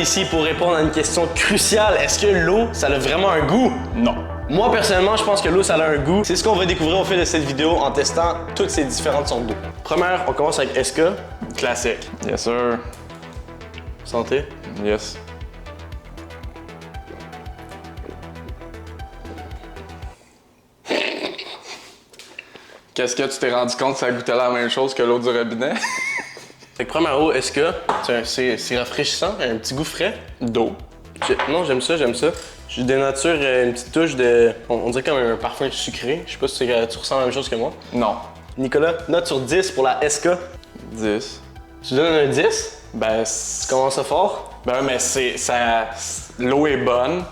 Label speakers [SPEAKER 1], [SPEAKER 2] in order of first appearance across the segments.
[SPEAKER 1] ici pour répondre à une question cruciale. Est-ce que l'eau, ça a vraiment un goût?
[SPEAKER 2] Non.
[SPEAKER 1] Moi, personnellement, je pense que l'eau, ça a un goût. C'est ce qu'on va découvrir au fil de cette vidéo en testant toutes ces différentes sortes d'eau. Première, on commence avec SK. Classique.
[SPEAKER 2] Yes, sir.
[SPEAKER 1] Santé.
[SPEAKER 2] Yes. Qu'est-ce que tu t'es rendu compte que ça goûtait la même chose que l'eau du robinet?
[SPEAKER 1] Fait que première eau, SK, c'est rafraîchissant, un petit goût frais.
[SPEAKER 2] D'eau.
[SPEAKER 1] Non, j'aime ça, j'aime ça. Je dénature une petite touche de... On dirait comme un parfum sucré. Je sais pas si tu ressens la même chose que moi.
[SPEAKER 2] Non.
[SPEAKER 1] Nicolas, note sur 10 pour la SK.
[SPEAKER 2] 10.
[SPEAKER 1] Tu donnes un 10?
[SPEAKER 2] Ben,
[SPEAKER 1] Tu commences ça fort?
[SPEAKER 2] Ben, mais l'eau est bonne.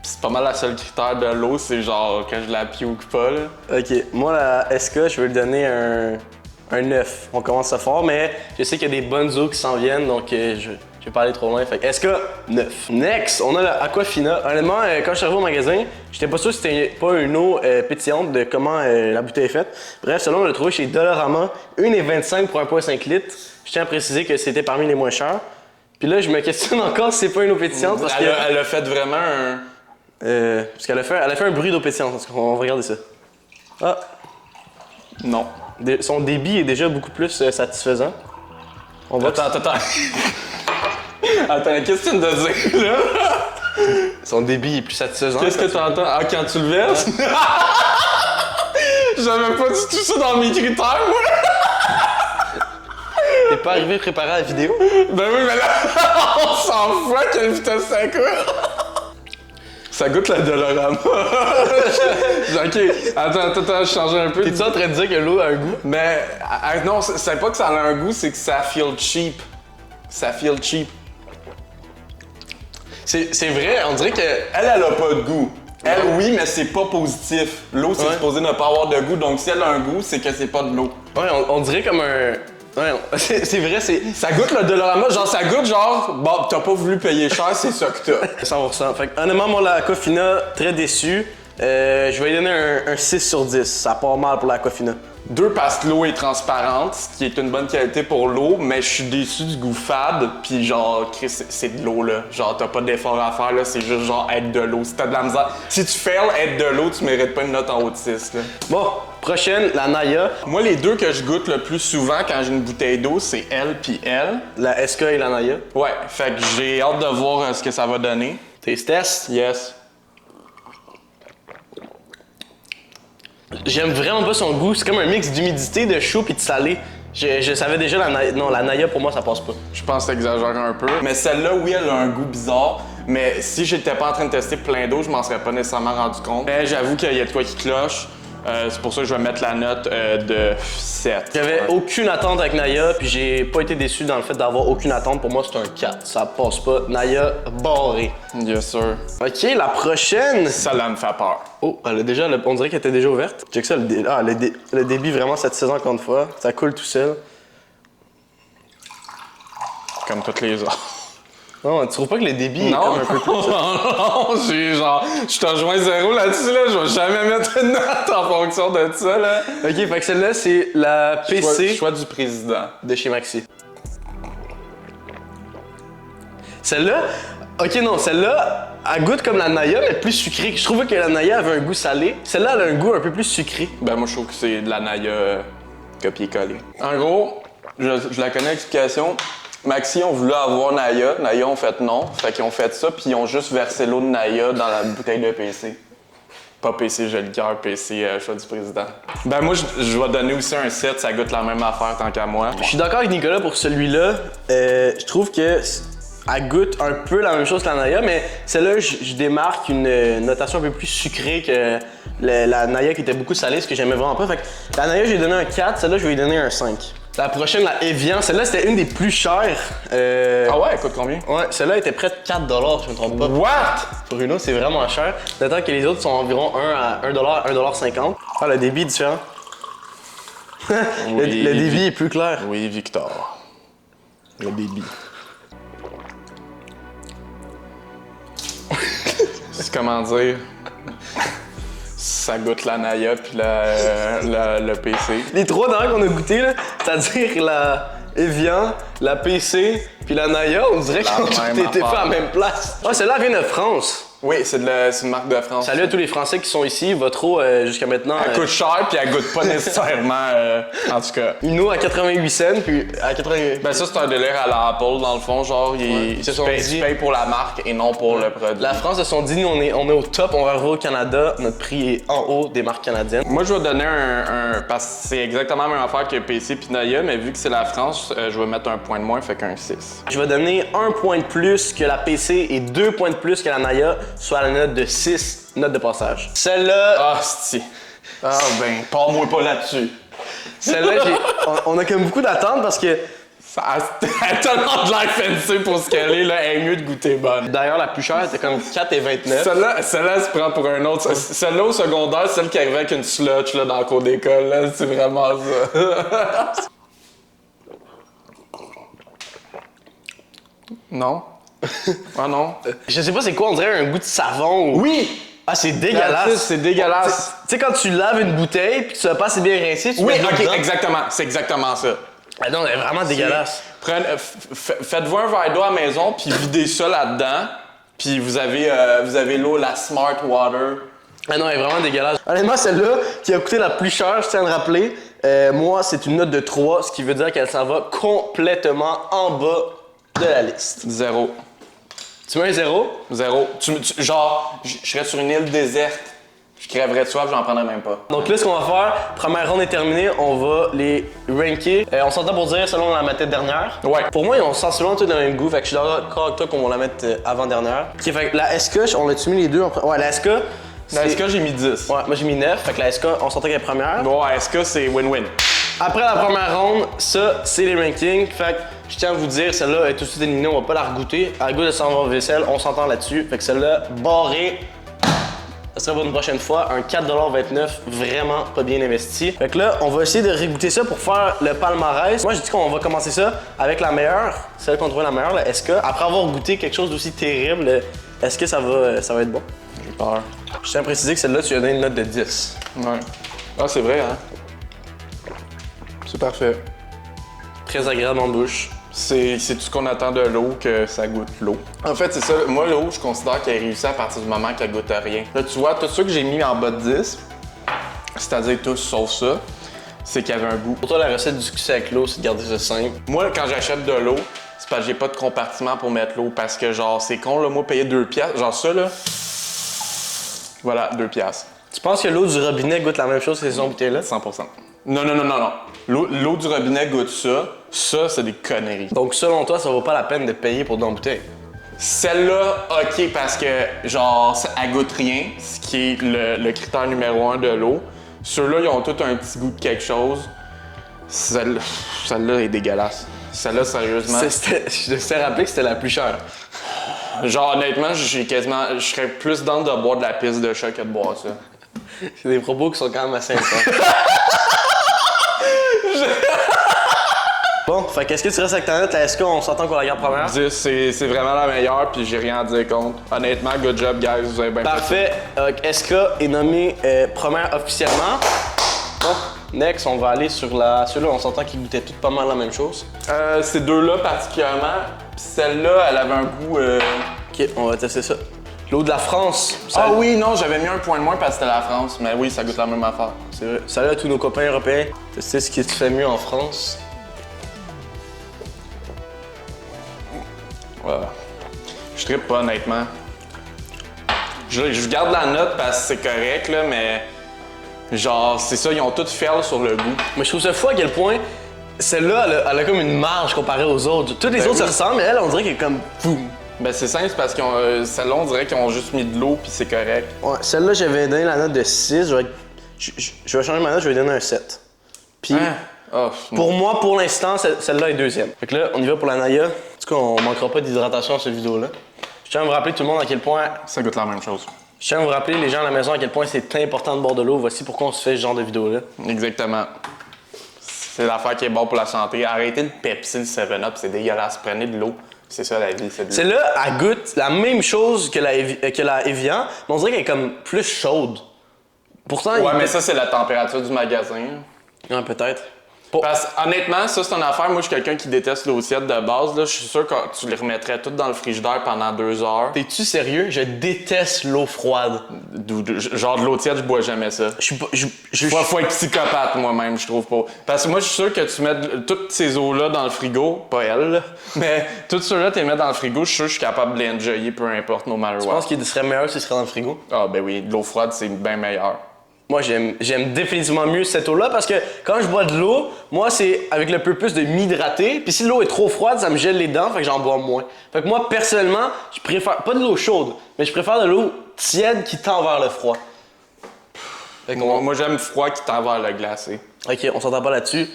[SPEAKER 2] C'est pas mal la seule critère de l'eau, c'est genre que je la pioque pas, là.
[SPEAKER 1] Ok, moi la SK, je vais lui donner un 9. On commence ça fort, mais je sais qu'il y a des bonnes eaux qui s'en viennent, donc je vais pas aller trop loin. Fait que SK, 9. Next, on a la Aquafina. Honnêtement, quand je suis arrivé au magasin, j'étais pas sûr si c'était pas une eau pétillante de comment la bouteille est faite. Bref, selon on l'a trouvé chez Dollarama, 1,25 pour 1,5 litres. Je tiens à préciser que c'était parmi les moins chers. Puis là, je me questionne encore si c'est pas une eau pétillante parce
[SPEAKER 2] Elle a fait vraiment un...
[SPEAKER 1] parce qu'elle a fait un bruit d'eau pétillante. On va regarder ça. Ah!
[SPEAKER 2] Non.
[SPEAKER 1] Son débit est déjà beaucoup plus satisfaisant. On va...
[SPEAKER 2] Attends. Attends, qu'est-ce que tu viens de dire, là?
[SPEAKER 1] Son débit est plus satisfaisant.
[SPEAKER 2] Qu'est-ce que tu entends? Ah, quand tu le verses? J'avais pas du tout ça dans mes critères, moi!
[SPEAKER 1] T'es pas arrivé préparé à la vidéo?
[SPEAKER 2] Ben oui, mais là, on s'en fout à quelle vitesse ça goûte! Ça goûte la Dollarama. Ok, attends, je change un peu.
[SPEAKER 1] T'es-tu en train de dire que l'eau a un goût?
[SPEAKER 2] Mais non, c'est pas que ça a un goût, c'est que ça feel cheap. Ça feel cheap.
[SPEAKER 1] C'est vrai, on dirait que...
[SPEAKER 2] Elle a pas de goût. Elle, oui, mais c'est pas positif. L'eau, c'est supposé ne pas avoir de goût, donc si elle a un goût, c'est que c'est pas de l'eau.
[SPEAKER 1] Ouais, on dirait comme un... Ouais, c'est vrai, c'est...
[SPEAKER 2] Ça goûte le Dollarama, genre ça goûte genre, bon, t'as pas voulu payer cher, c'est ça que t'as.
[SPEAKER 1] 100%. Fait que, honnêtement, moi, la Aquafina, très déçu. Je vais lui donner un 6 sur 10. Ça part mal pour la Aquafina.
[SPEAKER 2] 2 parce que l'eau est transparente, ce qui est une bonne qualité pour l'eau, mais je suis déçu du goût fade, pis genre, Chris, c'est de l'eau là. Genre, t'as pas d'effort à faire là, c'est juste genre être de l'eau. Si t'as de la misère, si tu fails être de l'eau, tu mérites pas une note en haut de 6 là.
[SPEAKER 1] Bon, prochaine, la Naya.
[SPEAKER 2] Moi, les deux que je goûte le plus souvent quand j'ai une bouteille d'eau, c'est elle pis elle.
[SPEAKER 1] La SK et la Naya.
[SPEAKER 2] Ouais, fait que j'ai hâte de voir ce que ça va donner.
[SPEAKER 1] Taste test.
[SPEAKER 2] Yes.
[SPEAKER 1] J'aime vraiment pas son goût. C'est comme un mix d'humidité, de chaud et de salé. Je savais déjà la Naya. Non, la Naya, pour moi, ça passe pas.
[SPEAKER 2] Je pense que t'exagères un peu. Mais celle-là, oui, elle a un goût bizarre. Mais si j'étais pas en train de tester plein d'eau, je m'en serais pas nécessairement rendu compte. Mais j'avoue qu'il y a de quoi qui cloche. C'est pour ça que je vais mettre la note de 7.
[SPEAKER 1] J'avais aucune attente avec Naya, puis j'ai pas été déçu dans le fait d'avoir aucune attente. Pour moi, c'est un 4. Ça passe pas. Naya, barré.
[SPEAKER 2] Yes, sir.
[SPEAKER 1] Ok, la prochaine.
[SPEAKER 2] Ça, là, me fait peur.
[SPEAKER 1] Oh, elle a déjà, on dirait qu'elle était déjà ouverte. Check ça, le débit vraiment satisfaisant encore une fois. Ça coule tout seul.
[SPEAKER 2] Comme toutes les autres.
[SPEAKER 1] Non, tu trouves pas que le débit est comme un peu plus...
[SPEAKER 2] Non, je te rejoins 0 là-dessus, là. Je vais jamais mettre une note en fonction de ça, là.
[SPEAKER 1] Ok, fait que celle-là, c'est la PC
[SPEAKER 2] Choix du président.
[SPEAKER 1] de chez Maxi. Celle-là, ok non, celle-là, elle goûte comme la Naya, mais plus sucrée. Je trouvais que la Naya avait un goût salé. Celle-là, elle a un goût un peu plus sucré.
[SPEAKER 2] Ben, moi, je trouve que c'est de la Naya copier-coller. En gros, je la connais l'explication. Maxi ont voulu avoir Naya. Naya ont fait non. Fait qu'ils ont fait ça, puis ils ont juste versé l'eau de Naya dans la bouteille de PC. Pas PC, j'ai le cœur, PC, choix du président. Ben moi, je vais donner aussi un 7, ça goûte la même affaire tant qu'à moi.
[SPEAKER 1] Je suis d'accord avec Nicolas pour celui-là. Je trouve que elle goûte un peu la même chose que la Naya, mais celle-là, je démarque une notation un peu plus sucrée que la Naya qui était beaucoup salée, ce que j'aimais vraiment pas. Fait que la Naya, j'ai donné un 4, celle-là, je vais lui donner un 5. La prochaine, la Evian, celle-là, c'était une des plus chères.
[SPEAKER 2] Ah ouais, elle coûte combien?
[SPEAKER 1] Ouais, celle-là était près de 4 $, je me trompe pas.
[SPEAKER 2] What?
[SPEAKER 1] Pour une eau, c'est vraiment cher. D'autant que les autres sont environ 1 à 1 $, 1,50 $. Ah, le débit est différent.
[SPEAKER 2] Oui,
[SPEAKER 1] le débit est plus clair.
[SPEAKER 2] Oui, Victor. Le débit. C'est comment dire? Ça goûte la Naya puis le PC.
[SPEAKER 1] Les trois derniers qu'on a goûté, là, c'est-à-dire la Evian, la PC, puis puis la Naya, on dirait qu'ils ont toutes
[SPEAKER 2] même
[SPEAKER 1] été faits
[SPEAKER 2] affaire.
[SPEAKER 1] à la même place. Ah, celle-là vient de France.
[SPEAKER 2] Oui, c'est une marque de France.
[SPEAKER 1] Salut à tous les Français qui sont ici. Votre eau, jusqu'à maintenant...
[SPEAKER 2] Elle coûte cher, puis elle goûte pas nécessairement, en tout cas.
[SPEAKER 1] une eau à 88 cents, puis à 88...
[SPEAKER 2] Ben ça, c'est un délire à la Apple, dans le fond, genre,
[SPEAKER 1] Ils se sont
[SPEAKER 2] tu
[SPEAKER 1] dit-
[SPEAKER 2] payes pour la marque et non pour le produit.
[SPEAKER 1] La France se sont dit, nous, on est au top, on va arriver au Canada, notre prix est en haut des marques canadiennes.
[SPEAKER 2] Moi, je vais donner parce que c'est exactement la même affaire que PC puis Naya, mais vu que c'est la France, je vais mettre un point de moins, fait qu'un 6.
[SPEAKER 1] Je vais donner 1 point de plus que la PC et 2 points de plus que la Naya, soit la note de 6, note de passage. Celle-là,
[SPEAKER 2] Ah, c'ti. Ah, ben, parle-moi pas là-dessus.
[SPEAKER 1] celle-là, on a quand même beaucoup d'attentes parce que,
[SPEAKER 2] Ça a tellement de l'air fancy pour ce qu'elle est, là, elle est mieux de goûter bonne.
[SPEAKER 1] d'ailleurs, la plus chère était comme 4,29.
[SPEAKER 2] Celle-là, elle se prend pour un autre. Celle-là au secondaire, celle qui arrivait avec une slotch là, dans le cours d'école, là, c'est vraiment ça. Non? Ah non?
[SPEAKER 1] Je sais pas c'est quoi, on dirait un goût de savon. ou-
[SPEAKER 2] Oui!
[SPEAKER 1] Ah, c'est dégueulasse.
[SPEAKER 2] C'est dégueulasse.
[SPEAKER 1] Tu sais, quand tu laves une bouteille puis que tu vas pas assez bien rincer, tu
[SPEAKER 2] Oui,
[SPEAKER 1] mets de l'eau
[SPEAKER 2] ok,
[SPEAKER 1] dedans.
[SPEAKER 2] exactement. C'est exactement ça.
[SPEAKER 1] Ah non, elle est vraiment dégueulasse.
[SPEAKER 2] Faites-vous un verre d'eau à la maison, puis videz ça là-dedans, puis vous avez l'eau, la Smart Water.
[SPEAKER 1] Ah non, elle est vraiment dégueulasse. Honnêtement, celle-là, qui a coûté la plus chère, je tiens à le rappeler, moi, c'est une note de 3, ce qui veut dire qu'elle s'en va complètement en bas de la liste.
[SPEAKER 2] 0.
[SPEAKER 1] Tu mets un 0?
[SPEAKER 2] 0. Genre, je serais sur une île déserte, je crèverais de soif, j'en prendrais même pas.
[SPEAKER 1] Donc là, ce qu'on va faire, première ronde est terminée, on va les ranker. On s'entend pour dire selon la tête dernière.
[SPEAKER 2] Ouais.
[SPEAKER 1] Pour moi, on sent selon tout le même goût, fait que je suis d'accord avec toi qu'on va la mettre avant-dernière. Ok, fait que la SK, on l'a-tu mis les deux en Ouais, la SK.
[SPEAKER 2] Dans SK, j'ai mis 10.
[SPEAKER 1] Ouais, moi j'ai mis 9, fait que la SK, on s'entend qu'elle est première.
[SPEAKER 2] Bon, SK, c'est win-win.
[SPEAKER 1] Après la première ronde, ça, c'est les rankings. Fait que je tiens à vous dire, celle-là est tout de suite éliminée, on va pas la regoûter. À goût de savon vaisselle, on s'entend là-dessus. Fait que celle-là, barrée. Ça sera pour une prochaine fois, un 4,29$, vraiment pas bien investi. Fait que là, on va essayer de régoûter ça pour faire le palmarès. Moi, j'ai dit qu'on va commencer ça avec la meilleure, celle qu'on trouvait la meilleure, la SK. Après avoir goûté quelque chose d'aussi terrible, est-ce que ça va être bon?
[SPEAKER 2] J'ai peur.
[SPEAKER 1] Je tiens à préciser que celle-là, tu lui as donné une note de 10.
[SPEAKER 2] Ouais. Ah, c'est vrai, hein? C'est parfait.
[SPEAKER 1] Très agréable en bouche.
[SPEAKER 2] C'est tout ce qu'on attend de l'eau, que ça goûte l'eau. En fait, c'est ça. Moi, l'eau, je considère qu'elle réussit à partir du moment qu'elle goûte à rien. Là, tu vois, tout ceux que j'ai mis en bas de 10, c'est-à-dire tous sauf ça, c'est qu'il y avait un goût.
[SPEAKER 1] Pour toi, la recette du succès avec l'eau, c'est de garder ça simple.
[SPEAKER 2] Moi, quand j'achète de l'eau, c'est parce que j'ai pas de compartiment pour mettre l'eau. Parce que, genre, c'est con, là, moi, payer 2 piastres. Genre, ça, là. Voilà, 2 piastres.
[SPEAKER 1] Tu penses que l'eau du robinet goûte la même chose que ces bouteilles-là?
[SPEAKER 2] 100%. Non. L'eau du robinet goûte ça. Ça, c'est des conneries.
[SPEAKER 1] Donc, selon toi, ça vaut pas la peine de payer pour une bouteille?
[SPEAKER 2] Celle-là, OK, parce que, genre, elle goûte rien, ce qui est le critère numéro 1 de l'eau. Ceux-là, ils ont tous un petit goût de quelque chose. Celle-là est dégueulasse. Celle-là, sérieusement.
[SPEAKER 1] Je te rappelé que c'était la plus chère.
[SPEAKER 2] Genre, honnêtement, je serais plus dans de boire de la pisse de chat que de boire ça.
[SPEAKER 1] C'est des propos qui sont quand même assez intenses. Bon, fait qu'est-ce que tu restes avec ta note? Est-ce qu'on s'entend qu'on la garde première?
[SPEAKER 2] 10, c'est vraiment la meilleure, puis j'ai rien à dire contre. Honnêtement, good job, guys, vous avez bien fait.
[SPEAKER 1] Parfait. SK est nommé première officiellement. Bon, next, on va aller sur ceux-là, on s'entend qu'ils goûtaient toutes pas mal la même chose.
[SPEAKER 2] Ces deux-là particulièrement, puis celle-là, elle avait un goût...
[SPEAKER 1] Ok, on va tester ça. L'eau de la France.
[SPEAKER 2] Ah oui, non, j'avais mis un point de moins parce que c'était la France, mais oui, ça goûte la même affaire.
[SPEAKER 1] C'est vrai. Salut à tous nos copains européens. Tester ce qui se fait mieux en France.
[SPEAKER 2] Ouais. Je trippe pas, honnêtement. Je garde la note parce que c'est correct, là, mais... Genre, c'est ça, ils ont tout fait sur le goût.
[SPEAKER 1] Mais je trouve ça fou à quel point celle-là, elle a comme une marge comparée aux autres. Toutes les
[SPEAKER 2] Ben
[SPEAKER 1] autres se
[SPEAKER 2] oui.
[SPEAKER 1] ressemblent, mais elle, on dirait qu'elle est comme boum.
[SPEAKER 2] Ben c'est simple, c'est parce que celle-là, on dirait qu'ils ont juste mis de l'eau, puis c'est correct.
[SPEAKER 1] Ouais, celle-là, j'avais donné la note de 6. Je vais changer ma note, je vais donner un 7. Puis,
[SPEAKER 2] Hein? Oh,
[SPEAKER 1] pour moi, pour l'instant, celle-là est deuxième. Fait que là, on y va pour la Naya. En tout cas, on manquera pas d'hydratation à cette vidéo-là. Je tiens à vous rappeler tout le monde à quel point...
[SPEAKER 2] ça goûte la même chose.
[SPEAKER 1] Je tiens à vous rappeler, les gens à la maison, à quel point c'est important de boire de l'eau. Voici pourquoi on se fait ce genre de vidéo-là.
[SPEAKER 2] Exactement. C'est l'affaire qui est bonne pour la santé. Arrêtez le Pepsi, le 7-Up, c'est dégueulasse. Prenez de l'eau. C'est ça la vie, c'est de l'eau.
[SPEAKER 1] Celle-là, elle goûte la même chose que la Evian, mais on dirait qu'elle est comme plus chaude. Pourtant,
[SPEAKER 2] Ouais, mais ça, c'est la température du magasin.
[SPEAKER 1] Ouais, peut-être.
[SPEAKER 2] Parce honnêtement, ça c'est une affaire. Moi, je suis quelqu'un qui déteste l'eau tiède de base. Là. Je suis sûr que tu les remettrais toutes dans le frigidaire pendant 2 heures.
[SPEAKER 1] T'es-tu sérieux? Je déteste l'eau froide.
[SPEAKER 2] Genre de l'eau tiède, je bois jamais ça. Faut être psychopathe moi-même, je trouve pas. Parce que moi, je suis sûr que tu mets toutes ces eaux-là dans le frigo, pas elle, là, mais toutes ceux-là, tu les mets dans le frigo, je suis sûr que je suis capable de les enjoyer, peu importe, no matter what.
[SPEAKER 1] Je pense qu'il serait meilleur s'il serait dans le frigo.
[SPEAKER 2] Ah ben oui, de l'eau froide, c'est bien meilleur.
[SPEAKER 1] Moi, j'aime définitivement mieux cette eau-là parce que quand je bois de l'eau, moi, c'est avec le purpose de m'hydrater. Puis si l'eau est trop froide, ça me gèle les dents, fait que j'en bois moins. Fait que moi, personnellement, je préfère pas de l'eau chaude, mais je préfère de l'eau tiède qui tend vers le froid.
[SPEAKER 2] Fait que moi, j'aime froid qui tend vers le glacé.
[SPEAKER 1] Ok, on s'entend pas là-dessus.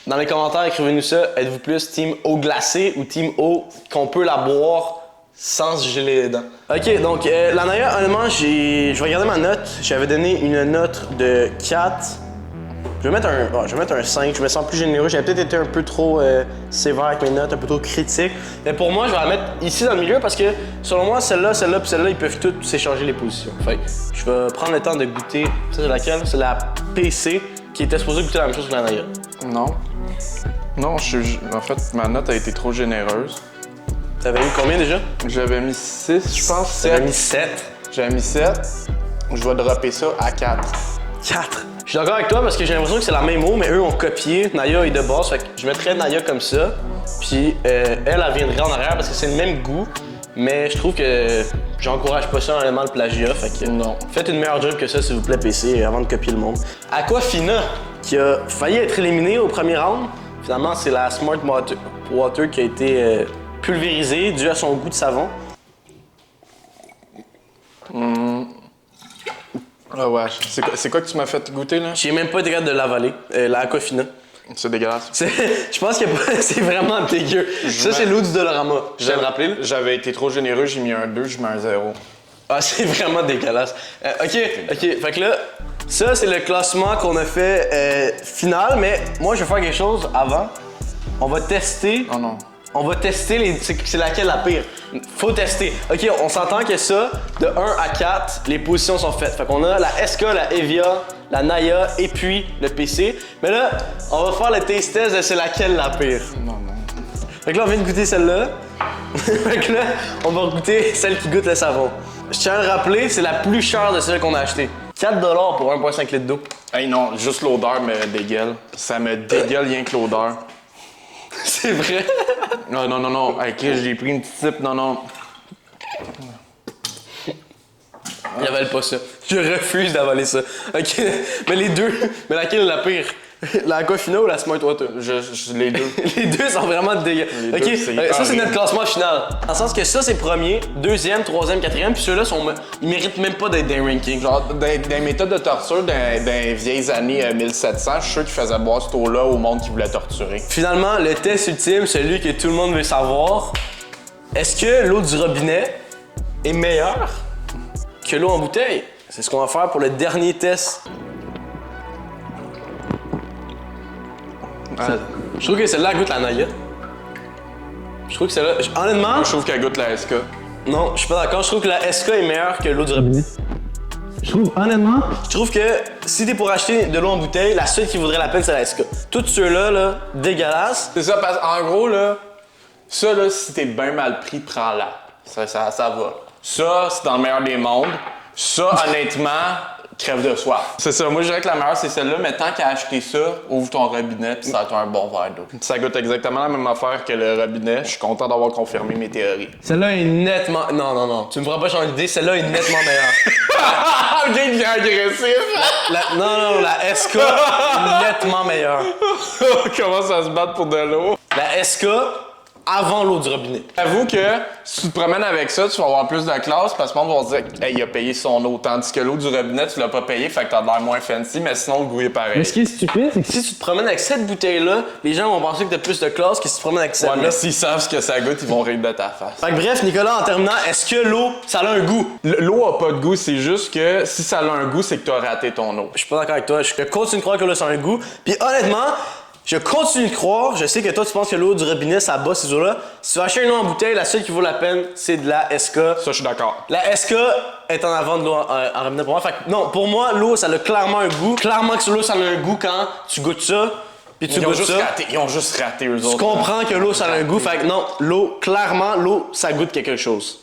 [SPEAKER 1] Dans les commentaires, écrivez-nous ça. Êtes-vous plus team eau glacée ou team eau qu'on peut la boire sans se geler les dents? Ok, donc la Naya, honnêtement, je vais regarder ma note. J'avais donné une note de 4. Je vais mettre un 5. Je me sens plus généreux. J'avais peut-être été un peu trop sévère avec mes notes, un peu trop critique. Mais pour moi, je vais la mettre ici dans le milieu parce que selon moi, celle-là puis celle-là, ils peuvent toutes s'échanger les positions. Fait que je vais prendre le temps de goûter. Ça, c'est laquelle? C'est la PC qui était supposée goûter la même chose que la Naya.
[SPEAKER 2] Non. Non, en fait, ma note a été trop généreuse.
[SPEAKER 1] T'avais mis combien déjà?
[SPEAKER 2] J'avais mis 6, je pense. 7.
[SPEAKER 1] J'avais mis 7.
[SPEAKER 2] J'avais mis 7. Je vais dropper ça à 4.
[SPEAKER 1] 4. Je suis d'accord avec toi parce que j'ai l'impression que c'est la même eau, mais eux ont copié Naya et de base. Fait que je mettrais Naya comme ça. Puis elle viendrait en arrière parce que c'est le même goût. Mais je trouve que j'encourage pas ça honnêtement le plagiat. Fait que non. Faites une meilleure job que ça, s'il vous plaît, PC, avant de copier le monde. Aquafina, qui a failli être éliminée au premier round. Finalement, c'est la Smart Water qui a été pulvérisée dû à son goût de savon.
[SPEAKER 2] Ah ouais. C'est quoi que tu m'as fait goûter là?
[SPEAKER 1] J'ai même pas été capable de l'avaler, la Aquafina.
[SPEAKER 2] C'est dégueulasse.
[SPEAKER 1] Je pense que c'est vraiment dégueu. Ça, c'est l'eau du Dolorama. Je viens de rappeler.
[SPEAKER 2] J'avais été trop généreux, j'ai mis un 2, je mets un 0.
[SPEAKER 1] Ah, c'est vraiment dégueulasse. OK. Fait que là, ça, c'est le classement qu'on a fait final, mais moi, je vais faire quelque chose avant. On va tester.
[SPEAKER 2] Oh non.
[SPEAKER 1] On va tester c'est laquelle la pire. Faut tester. OK, on s'entend que ça, de 1 à 4, les positions sont faites. Fait qu'on a la SK, la Evia, la Naya et puis le PC. Mais là, on va faire le taste test de c'est laquelle la pire.
[SPEAKER 2] Non.
[SPEAKER 1] Fait que là, on vient de goûter celle-là. Fait que là, on va goûter celle qui goûte le savon. Je tiens à le rappeler, c'est la plus chère de celles qu'on a achetées. 4$ pour 1,5 litre d'eau.
[SPEAKER 2] Hey non, juste l'odeur me dégueule. Ça me dégueule rien que l'odeur.
[SPEAKER 1] C'est vrai?
[SPEAKER 2] Non. Hey, Chris, j'ai pris une petite sip, non.
[SPEAKER 1] J'avale pas ça. Je refuse d'avaler ça. OK, mais les deux, mais laquelle est la pire? La Aquafina ou la Smart Water?
[SPEAKER 2] Les deux.
[SPEAKER 1] Les deux sont vraiment dégueux. OK, ça c'est notre classement final. Dans le sens que ça c'est premier, deuxième, troisième, quatrième, puis ceux-là ils méritent même pas d'être dans un ranking.
[SPEAKER 2] Genre, dans les méthodes de torture dans les vieilles années 1700, je suis sûr qu'ils faisaient boire cette eau-là au monde qui voulait torturer.
[SPEAKER 1] Finalement, le test ultime, celui que tout le monde veut savoir, est-ce que l'eau du robinet est meilleure que l'eau en bouteille? C'est ce qu'on va faire pour le dernier test. Je trouve que celle-là goûte la Naya. Je trouve que celle-là. Honnêtement.
[SPEAKER 2] Je trouve qu'elle goûte la SK.
[SPEAKER 1] Non, je suis pas d'accord. Je trouve que la SK est meilleure que l'eau du robinet. Honnêtement, je trouve que si t'es pour acheter de l'eau en bouteille, la seule qui vaudrait la peine, c'est la SK. Tous ceux-là, dégueulasses.
[SPEAKER 2] C'est ça, parce qu'en gros, là, ça, là, si t'es bien mal pris, prends-la. Ça va. Ça, c'est dans le meilleur des mondes. Ça, honnêtement, crève de soif. C'est ça, moi je dirais que la meilleure c'est celle-là, mais tant qu'à acheter ça, ouvre ton robinet puis ça va être un bon verre d'eau. Ça goûte exactement la même affaire que le robinet. Je suis content d'avoir confirmé mes théories.
[SPEAKER 1] Celle-là est nettement. Non. Tu me feras pas changer d'idée, celle-là est nettement meilleure.
[SPEAKER 2] Le gars il devient agressif!
[SPEAKER 1] Non, la SK est nettement meilleure.
[SPEAKER 2] Comment ça se bat pour de l'eau?
[SPEAKER 1] La SK avant l'eau du robinet.
[SPEAKER 2] J'avoue que si tu te promènes avec ça, tu vas avoir plus de classe parce que le monde va se dire « Hey, il a payé son eau », tandis que l'eau du robinet, tu l'as pas payé, fait que t'as l'air moins fancy, mais sinon le goût est pareil.
[SPEAKER 1] Mais ce qui est stupide, c'est que si tu te promènes avec cette bouteille-là, les gens vont penser que t'as plus de classe que si tu te promènes avec celle-là.
[SPEAKER 2] Ouais, mais s'ils savent ce que ça goûte, ils vont rire de ta face.
[SPEAKER 1] Fait que bref, Nicolas, en terminant, est-ce que l'eau, ça a un goût?
[SPEAKER 2] L'eau a pas de goût, c'est juste que si ça a un goût, c'est que t'as raté ton eau.
[SPEAKER 1] Je suis pas d'accord avec toi, je continue de croire que l'eau, ça a un goût. Puis honnêtement, je continue de croire, je sais que toi tu penses que l'eau du robinet ça bat ces eaux-là. Si tu vas acheter une eau en bouteille, la seule qui vaut la peine, c'est de la SK.
[SPEAKER 2] Ça, je suis d'accord.
[SPEAKER 1] La SK est en avant de l'eau en robinet pour moi. Fait que non, pour moi, l'eau ça a clairement un goût. Clairement que l'eau ça a un goût quand tu goûtes ça. puis tu
[SPEAKER 2] Ils ont
[SPEAKER 1] goûtes
[SPEAKER 2] juste
[SPEAKER 1] ça.
[SPEAKER 2] raté. Ils ont juste raté, eux
[SPEAKER 1] Tu
[SPEAKER 2] autres.
[SPEAKER 1] comprends que l'eau, ça a un goût. Fait que non, l'eau, clairement, l'eau, ça goûte quelque chose.